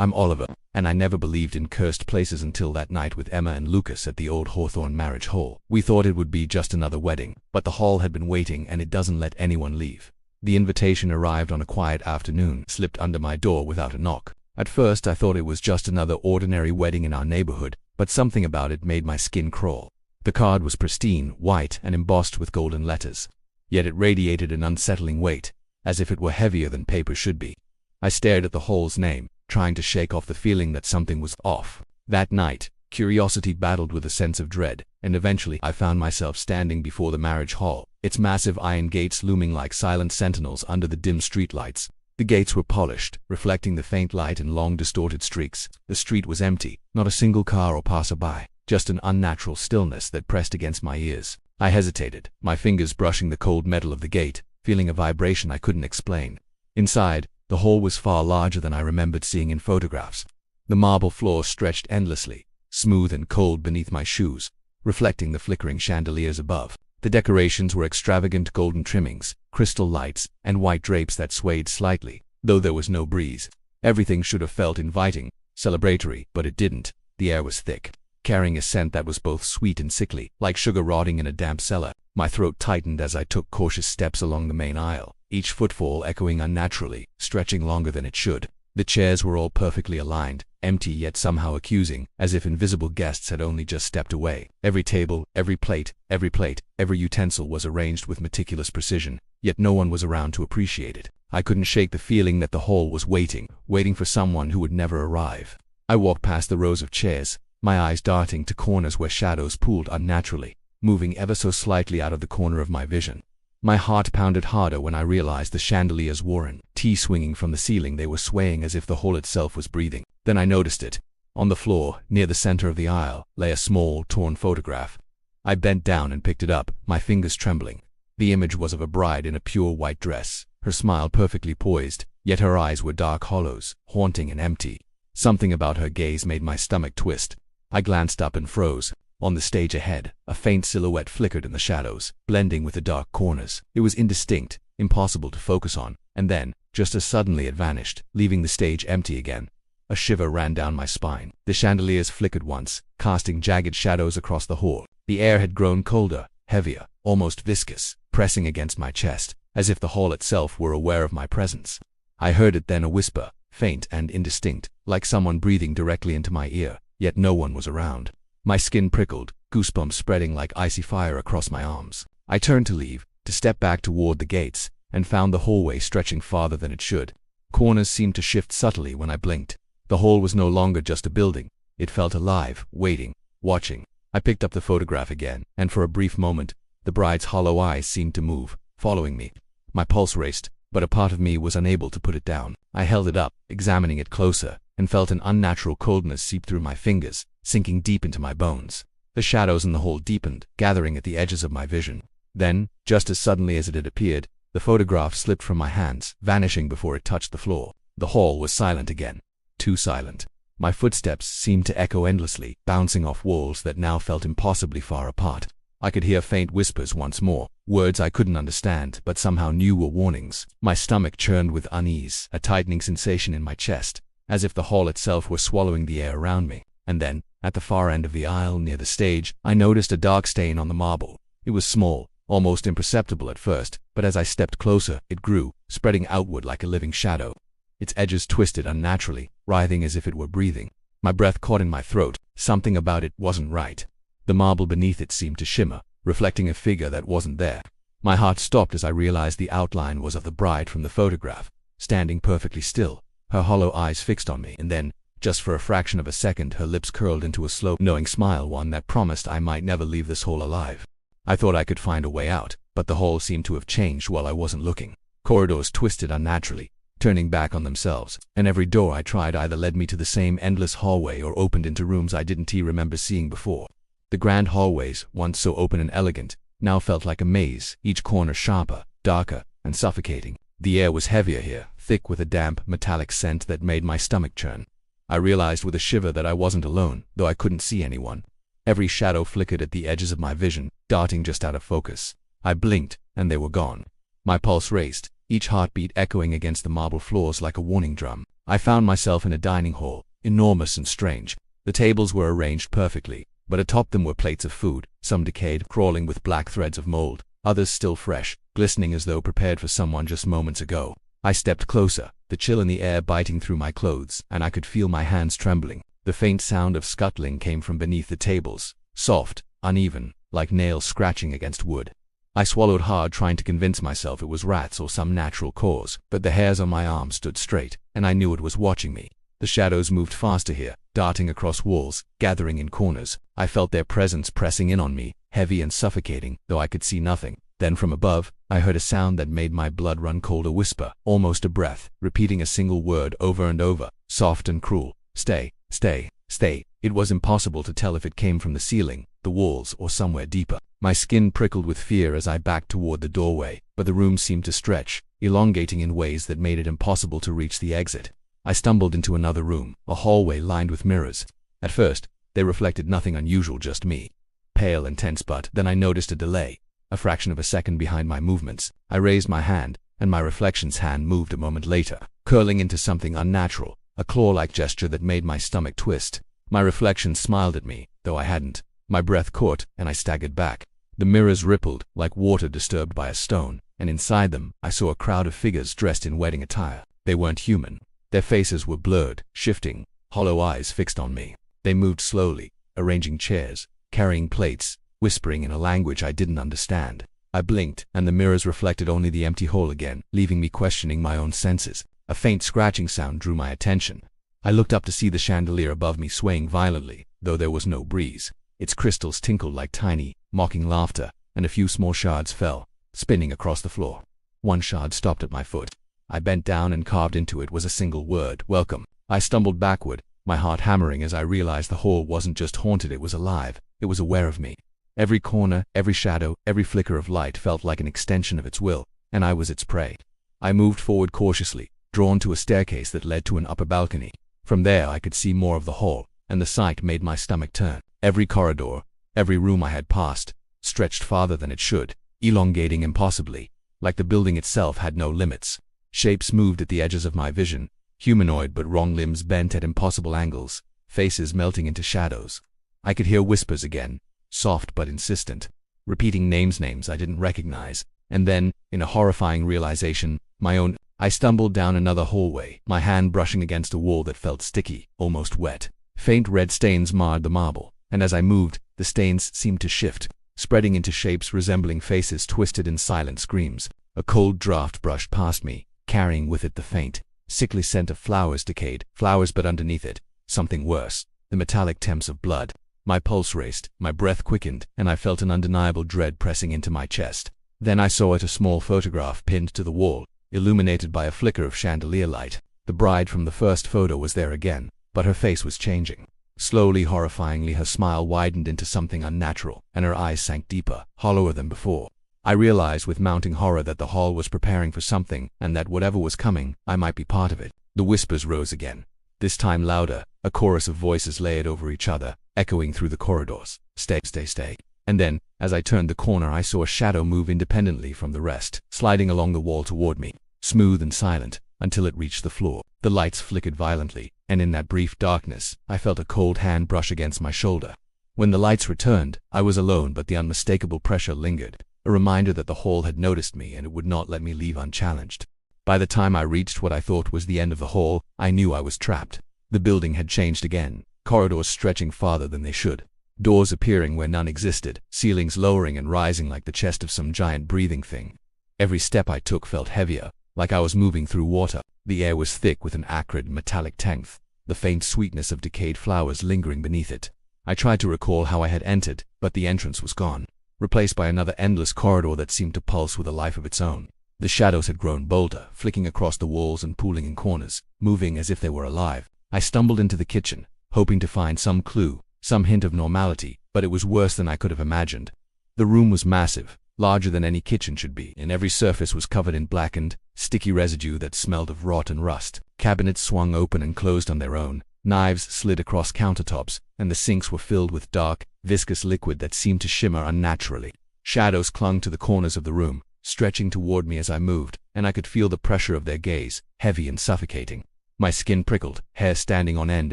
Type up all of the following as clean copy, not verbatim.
I'm Oliver, and I never believed in cursed places until that night with Emma and Lucas at the old Hawthorne Marriage Hall. We thought it would be just another wedding, but the hall had been waiting and it doesn't let anyone leave. The invitation arrived on a quiet afternoon, slipped under my door without a knock. At first I thought it was just another ordinary wedding in our neighborhood, but something about it made my skin crawl. The card was pristine, white, and embossed with golden letters. Yet it radiated an unsettling weight, as if it were heavier than paper should be. I stared at the hall's name, trying to shake off the feeling that something was off. That night, curiosity battled with a sense of dread, and eventually I found myself standing before the marriage hall, its massive iron gates looming like silent sentinels under the dim streetlights. The gates were polished, reflecting the faint light in long distorted streaks. The street was empty, not a single car or passerby, just an unnatural stillness that pressed against my ears. I hesitated, my fingers brushing the cold metal of the gate, feeling a vibration I couldn't explain. Inside, the hall was far larger than I remembered seeing in photographs. The marble floor stretched endlessly, smooth and cold beneath my shoes, reflecting the flickering chandeliers above. The decorations were extravagant golden trimmings, crystal lights, and white drapes that swayed slightly, though there was no breeze. Everything should have felt inviting, celebratory, but it didn't. The air was thick, carrying a scent that was both sweet and sickly, like sugar rotting in a damp cellar. My throat tightened as I took cautious steps along the main aisle, each footfall echoing unnaturally, stretching longer than it should. The chairs were all perfectly aligned, empty yet somehow accusing, as if invisible guests had only just stepped away. Every table, every plate, every utensil was arranged with meticulous precision, yet no one was around to appreciate it. I couldn't shake the feeling that the hall was waiting for someone who would never arrive. I walked past the rows of chairs, my eyes darting to corners where shadows pooled unnaturally, moving ever so slightly out of the corner of my vision. My heart pounded harder when I realized the chandeliers were in. Tea swinging from the ceiling, they were swaying as if the hall itself was breathing. Then I noticed it. On the floor, near the center of the aisle, lay a small, torn photograph. I bent down and picked it up, my fingers trembling. The image was of a bride in a pure white dress, her smile perfectly poised, yet her eyes were dark hollows, haunting and empty. Something about her gaze made my stomach twist. I glanced up and froze. On the stage ahead, a faint silhouette flickered in the shadows, blending with the dark corners. It was indistinct, impossible to focus on, and then, just as suddenly it vanished, leaving the stage empty again. A shiver ran down my spine. The chandeliers flickered once, casting jagged shadows across the hall. The air had grown colder, heavier, almost viscous, pressing against my chest, as if the hall itself were aware of my presence. I heard it then, a whisper, faint and indistinct, like someone breathing directly into my ear, yet no one was around. My skin prickled, goosebumps spreading like icy fire across my arms. I turned to leave, to step back toward the gates, and found the hallway stretching farther than it should. Corners seemed to shift subtly when I blinked. The hall was no longer just a building. It felt alive, waiting, watching. I picked up the photograph again, and for a brief moment, the bride's hollow eyes seemed to move, following me. My pulse raced, but a part of me was unable to put it down. I held it up, examining it closer, and felt an unnatural coldness seep through my fingers, sinking deep into my bones. The shadows in the hall deepened, gathering at the edges of my vision. Then, just as suddenly as it had appeared, the photograph slipped from my hands, vanishing before it touched the floor. The hall was silent again. Too silent. My footsteps seemed to echo endlessly, bouncing off walls that now felt impossibly far apart. I could hear faint whispers once more, words I couldn't understand, but somehow knew were warnings. My stomach churned with unease, a tightening sensation in my chest, as if the hall itself were swallowing the air around me. And then, at the far end of the aisle near the stage, I noticed a dark stain on the marble. It was small, almost imperceptible at first, but as I stepped closer, it grew, spreading outward like a living shadow. Its edges twisted unnaturally, writhing as if it were breathing. My breath caught in my throat. Something about it wasn't right. The marble beneath it seemed to shimmer, reflecting a figure that wasn't there. My heart stopped as I realized the outline was of the bride from the photograph, standing perfectly still, her hollow eyes fixed on me, and then, just for a fraction of a second, her lips curled into a slow, knowing smile, one that promised I might never leave this hall alive. I thought I could find a way out, but the hall seemed to have changed while I wasn't looking. Corridors twisted unnaturally, turning back on themselves, and every door I tried either led me to the same endless hallway or opened into rooms I didn't remember seeing before. The grand hallways, once so open and elegant, now felt like a maze, each corner sharper, darker, and suffocating. The air was heavier here, thick with a damp, metallic scent that made my stomach churn. I realized with a shiver that I wasn't alone, though I couldn't see anyone. Every shadow flickered at the edges of my vision, darting just out of focus. I blinked, and they were gone. My pulse raced, each heartbeat echoing against the marble floors like a warning drum. I found myself in a dining hall, enormous and strange. The tables were arranged perfectly, but atop them were plates of food, some decayed, crawling with black threads of mold, others still fresh, glistening as though prepared for someone just moments ago. I stepped closer, the chill in the air biting through my clothes, and I could feel my hands trembling. The faint sound of scuttling came from beneath the tables, soft, uneven, like nails scratching against wood. I swallowed hard, trying to convince myself it was rats or some natural cause, but the hairs on my arms stood straight, and I knew it was watching me. The shadows moved faster here, darting across walls, gathering in corners. I felt their presence pressing in on me, heavy and suffocating, though I could see nothing. Then from above, I heard a sound that made my blood run cold, a whisper, almost a breath, repeating a single word over and over, soft and cruel. Stay, stay, stay. It was impossible to tell if it came from the ceiling, the walls, or somewhere deeper. My skin prickled with fear as I backed toward the doorway, but the room seemed to stretch, elongating in ways that made it impossible to reach the exit. I stumbled into another room, a hallway lined with mirrors. At first, they reflected nothing unusual, just me, pale and tense, but then I noticed a delay, a fraction of a second behind my movements. I raised my hand, and my reflection's hand moved a moment later, curling into something unnatural, a claw-like gesture that made my stomach twist. My reflection smiled at me, though I hadn't. My breath caught, and I staggered back. The mirrors rippled, like water disturbed by a stone, and inside them, I saw a crowd of figures dressed in wedding attire. They weren't human. Their faces were blurred, shifting, hollow eyes fixed on me. They moved slowly, arranging chairs, carrying plates, whispering in a language I didn't understand. I blinked, and the mirrors reflected only the empty hall again, leaving me questioning my own senses. A faint scratching sound drew my attention. I looked up to see the chandelier above me swaying violently, though there was no breeze. Its crystals tinkled like tiny, mocking laughter, and a few small shards fell, spinning across the floor. One shard stopped at my foot. I bent down, and carved into it was a single word: welcome. I stumbled backward, my heart hammering as I realized the hall wasn't just haunted, it was alive. It was aware of me. Every corner, every shadow, every flicker of light felt like an extension of its will, and I was its prey. I moved forward cautiously, drawn to a staircase that led to an upper balcony. From there I could see more of the hall, and the sight made my stomach turn. Every corridor, every room I had passed, stretched farther than it should, elongating impossibly, like the building itself had no limits. Shapes moved at the edges of my vision, humanoid but wrong, limbs bent at impossible angles, faces melting into shadows. I could hear whispers again, soft but insistent, repeating names I didn't recognize, and then, in a horrifying realization, my own. I stumbled down another hallway, my hand brushing against a wall that felt sticky, almost wet. Faint red stains marred the marble, and as I moved, the stains seemed to shift, spreading into shapes resembling faces twisted in silent screams. A cold draft brushed past me, carrying with it the faint, sickly scent of flowers, decayed flowers, but underneath it, something worse, the metallic temps of blood. My pulse raced, my breath quickened, and I felt an undeniable dread pressing into my chest. Then I saw it, a small photograph pinned to the wall, illuminated by a flicker of chandelier light. The bride from the first photo was there again, but her face was changing. Slowly, horrifyingly, her smile widened into something unnatural, and her eyes sank deeper, hollower than before. I realized with mounting horror that the hall was preparing for something, and that whatever was coming, I might be part of it. The whispers rose again, this time louder, a chorus of voices layered over each other, echoing through the corridors. Stay, stay, stay. And then, as I turned the corner, I saw a shadow move independently from the rest, sliding along the wall toward me, smooth and silent, until it reached the floor. The lights flickered violently, and in that brief darkness, I felt a cold hand brush against my shoulder. When the lights returned, I was alone, but the unmistakable pressure lingered, a reminder that the hall had noticed me and it would not let me leave unchallenged. By the time I reached what I thought was the end of the hall, I knew I was trapped. The building had changed again, corridors stretching farther than they should, doors appearing where none existed, ceilings lowering and rising like the chest of some giant breathing thing. Every step I took felt heavier, like I was moving through water. The air was thick with an acrid, metallic tang, the faint sweetness of decayed flowers lingering beneath it. I tried to recall how I had entered, but the entrance was gone, replaced by another endless corridor that seemed to pulse with a life of its own. The shadows had grown bolder, flicking across the walls and pooling in corners, moving as if they were alive. I stumbled into the kitchen, hoping to find some clue, some hint of normality, but it was worse than I could have imagined. The room was massive, larger than any kitchen should be, and every surface was covered in blackened, sticky residue that smelled of rot and rust. Cabinets swung open and closed on their own, knives slid across countertops, and the sinks were filled with dark, viscous liquid that seemed to shimmer unnaturally. Shadows clung to the corners of the room, stretching toward me as I moved, and I could feel the pressure of their gaze, heavy and suffocating. My skin prickled, hair standing on end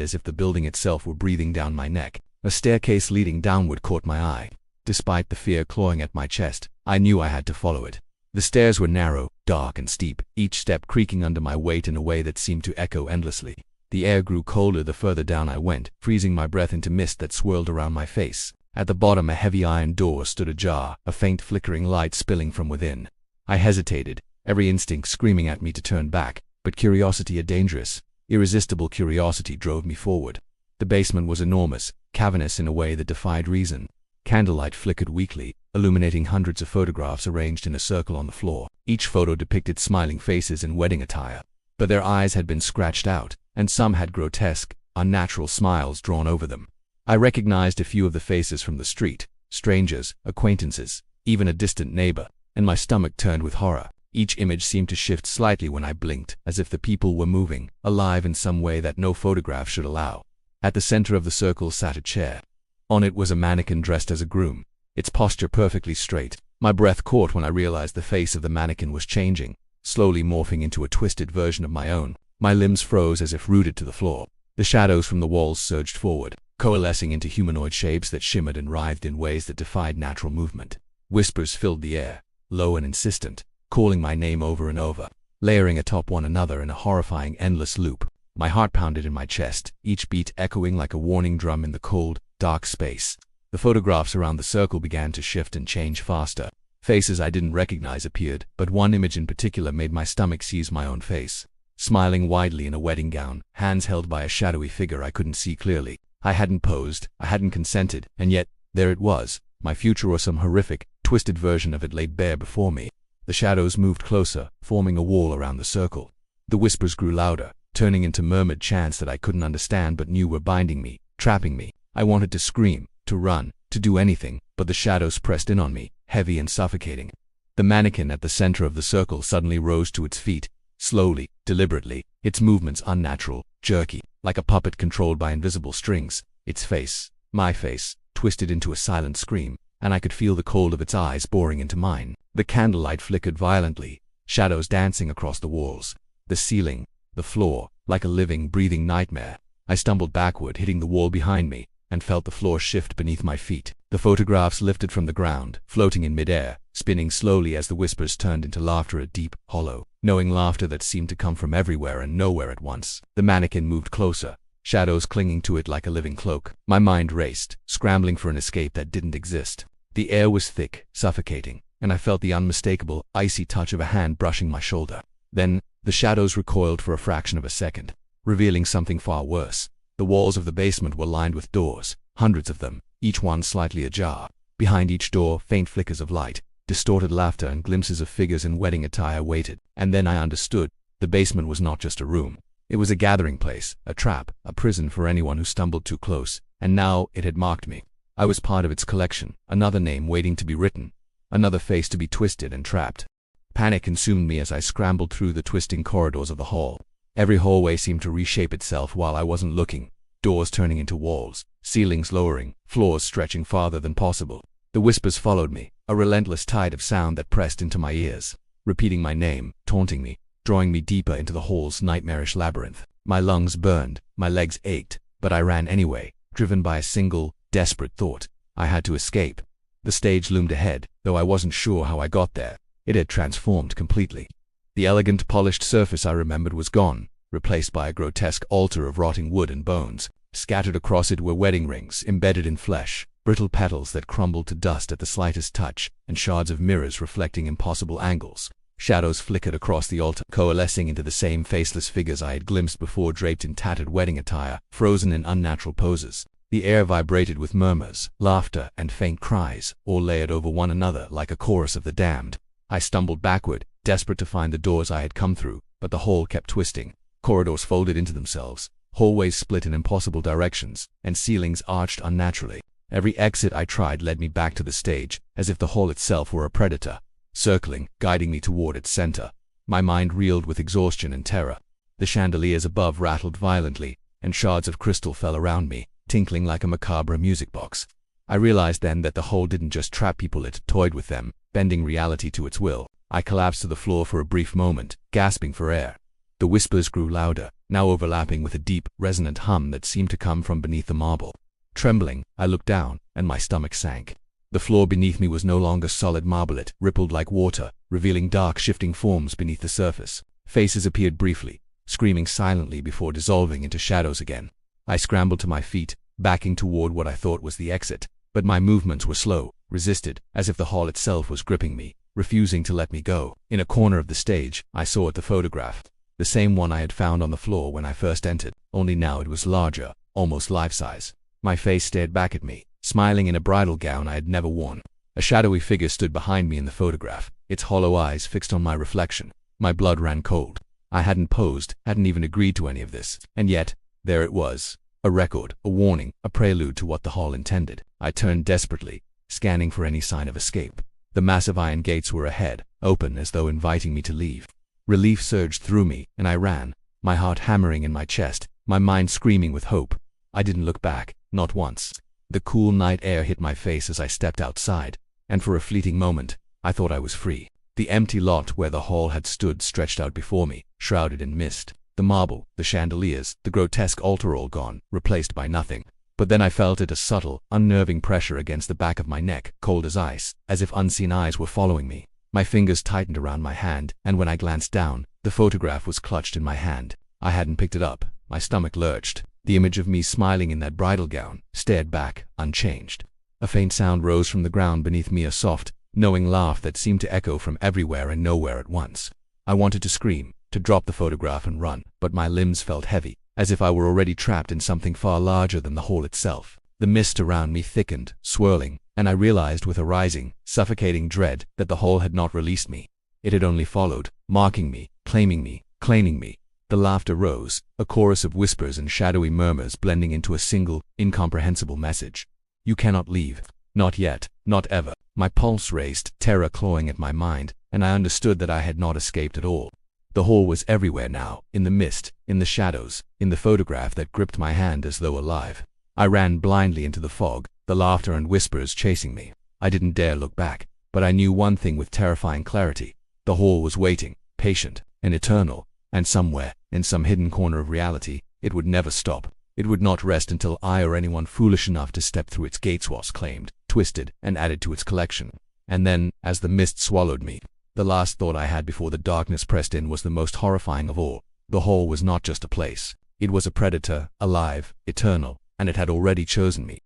as if the building itself were breathing down my neck. A staircase leading downward caught my eye. Despite the fear clawing at my chest, I knew I had to follow it. The stairs were narrow, dark and steep, each step creaking under my weight in a way that seemed to echo endlessly. The air grew colder the further down I went, freezing my breath into mist that swirled around my face. At the bottom a heavy iron door stood ajar, a faint flickering light spilling from within. I hesitated, every instinct screaming at me to turn back, but curiosity, a dangerous, irresistible curiosity, drove me forward. The basement was enormous, cavernous in a way that defied reason. Candlelight flickered weakly, illuminating hundreds of photographs arranged in a circle on the floor. Each photo depicted smiling faces in wedding attire, but their eyes had been scratched out, and some had grotesque, unnatural smiles drawn over them. I recognized a few of the faces from the street, strangers, acquaintances, even a distant neighbor, and my stomach turned with horror. Each image seemed to shift slightly when I blinked, as if the people were moving, alive in some way that no photograph should allow. At the center of the circle sat a chair. On it was a mannequin dressed as a groom, its posture perfectly straight. My breath caught when I realized the face of the mannequin was changing, slowly morphing into a twisted version of my own. My limbs froze as if rooted to the floor. The shadows from the walls surged forward, coalescing into humanoid shapes that shimmered and writhed in ways that defied natural movement. Whispers filled the air, low and insistent, calling my name over and over, layering atop one another in a horrifying endless loop. My heart pounded in my chest, each beat echoing like a warning drum in the cold, dark space. The photographs around the circle began to shift and change faster. Faces I didn't recognize appeared, but one image in particular made my stomach seize my own face. Smiling widely in a wedding gown, hands held by a shadowy figure I couldn't see clearly. I hadn't posed, I hadn't consented, and yet, there it was. My future, or some horrific, twisted version of it, laid bare before me. The shadows moved closer, forming a wall around the circle. The whispers grew louder, turning into murmured chants that I couldn't understand but knew were binding me, trapping me. I wanted to scream, to run, to do anything, but the shadows pressed in on me, heavy and suffocating. The mannequin at the center of the circle suddenly rose to its feet, slowly, deliberately, its movements unnatural, jerky, like a puppet controlled by invisible strings. Its face, my face, twisted into a silent scream, and I could feel the cold of its eyes boring into mine. The candlelight flickered violently, shadows dancing across the walls, the ceiling, the floor, like a living, breathing nightmare. I stumbled backward, hitting the wall behind me, and felt the floor shift beneath my feet. The photographs lifted from the ground, floating in midair, spinning slowly as the whispers turned into laughter, a deep, hollow, knowing laughter that seemed to come from everywhere and nowhere at once. The mannequin moved closer, shadows clinging to it like a living cloak. My mind raced, scrambling for an escape that didn't exist. The air was thick, suffocating, and I felt the unmistakable, icy touch of a hand brushing my shoulder. Then, the shadows recoiled for a fraction of a second, revealing something far worse. The walls of the basement were lined with doors, hundreds of them, each one slightly ajar. Behind each door, faint flickers of light, distorted laughter and glimpses of figures in wedding attire waited. And then I understood. The basement was not just a room. It was a gathering place, a trap, a prison for anyone who stumbled too close. And now it had marked me. I was part of its collection, another name waiting to be written, another face to be twisted and trapped. Panic consumed me as I scrambled through the twisting corridors of the hall. Every hallway seemed to reshape itself while I wasn't looking, doors turning into walls, ceilings lowering, floors stretching farther than possible. The whispers followed me, a relentless tide of sound that pressed into my ears, repeating my name, taunting me, drawing me deeper into the hall's nightmarish labyrinth. My lungs burned, my legs ached, but I ran anyway, driven by a single, desperate thought. I had to escape. The stage loomed ahead, though I wasn't sure how I got there. It had transformed completely. The elegant, polished surface I remembered was gone, replaced by a grotesque altar of rotting wood and bones. Scattered across it were wedding rings, embedded in flesh, brittle petals that crumbled to dust at the slightest touch, and shards of mirrors reflecting impossible angles. Shadows flickered across the altar, coalescing into the same faceless figures I had glimpsed before, draped in tattered wedding attire, frozen in unnatural poses. The air vibrated with murmurs, laughter, and faint cries, all layered over one another like a chorus of the damned. I stumbled backward, desperate to find the doors I had come through, but the hall kept twisting. Corridors folded into themselves, hallways split in impossible directions, and ceilings arched unnaturally. Every exit I tried led me back to the stage, as if the hall itself were a predator, circling, guiding me toward its center. My mind reeled with exhaustion and terror. The chandeliers above rattled violently, and shards of crystal fell around me, tinkling like a macabre music box. I realized then that the hole didn't just trap people, it toyed with them, bending reality to its will. I collapsed to the floor for a brief moment, gasping for air. The whispers grew louder, now overlapping with a deep, resonant hum that seemed to come from beneath the marble. Trembling, I looked down, and my stomach sank. The floor beneath me was no longer solid marble. It rippled like water, revealing dark, shifting forms beneath the surface. Faces appeared briefly, screaming silently before dissolving into shadows again. I scrambled to my feet, backing toward what I thought was the exit, but my movements were slow, resisted, as if the hall itself was gripping me, refusing to let me go. In a corner of the stage, I saw the photograph. The same one I had found on the floor when I first entered, only now it was larger, almost life-size. My face stared back at me, smiling in a bridal gown I had never worn. A shadowy figure stood behind me in the photograph, its hollow eyes fixed on my reflection. My blood ran cold. I hadn't posed, hadn't even agreed to any of this, and yet, there it was. A record, a warning, a prelude to what the hall intended. I turned desperately, scanning for any sign of escape. The massive iron gates were ahead, open as though inviting me to leave. Relief surged through me, and I ran, my heart hammering in my chest, my mind screaming with hope. I didn't look back, not once. The cool night air hit my face as I stepped outside, and for a fleeting moment, I thought I was free. The empty lot where the hall had stood stretched out before me, shrouded in mist. The marble, the chandeliers, the grotesque altar all gone, replaced by nothing. But then I felt it, a subtle, unnerving pressure against the back of my neck, cold as ice, as if unseen eyes were following me. My fingers tightened around my hand, and when I glanced down, the photograph was clutched in my hand. I hadn't picked it up. My stomach lurched. The image of me smiling in that bridal gown stared back, unchanged. A faint sound rose from the ground beneath me, a soft, knowing laugh that seemed to echo from everywhere and nowhere at once. I wanted to scream, to drop the photograph and run, but my limbs felt heavy, as if I were already trapped in something far larger than the hall itself. The mist around me thickened, swirling, and I realized with a rising, suffocating dread that the hall had not released me. It had only followed, marking me, claiming me, claiming me. The laughter rose, a chorus of whispers and shadowy murmurs blending into a single, incomprehensible message. You cannot leave. Not yet, not ever. My pulse raced, terror clawing at my mind, and I understood that I had not escaped at all. The hall was everywhere now, in the mist, in the shadows, in the photograph that gripped my hand as though alive. I ran blindly into the fog, the laughter and whispers chasing me. I didn't dare look back, but I knew one thing with terrifying clarity. The hall was waiting, patient, and eternal, and somewhere, in some hidden corner of reality, it would never stop. It would not rest until I or anyone foolish enough to step through its gates was claimed, twisted, and added to its collection. And then, as the mist swallowed me, the last thought I had before the darkness pressed in was the most horrifying of all. The hall was not just a place. It was a predator, alive, eternal, and it had already chosen me.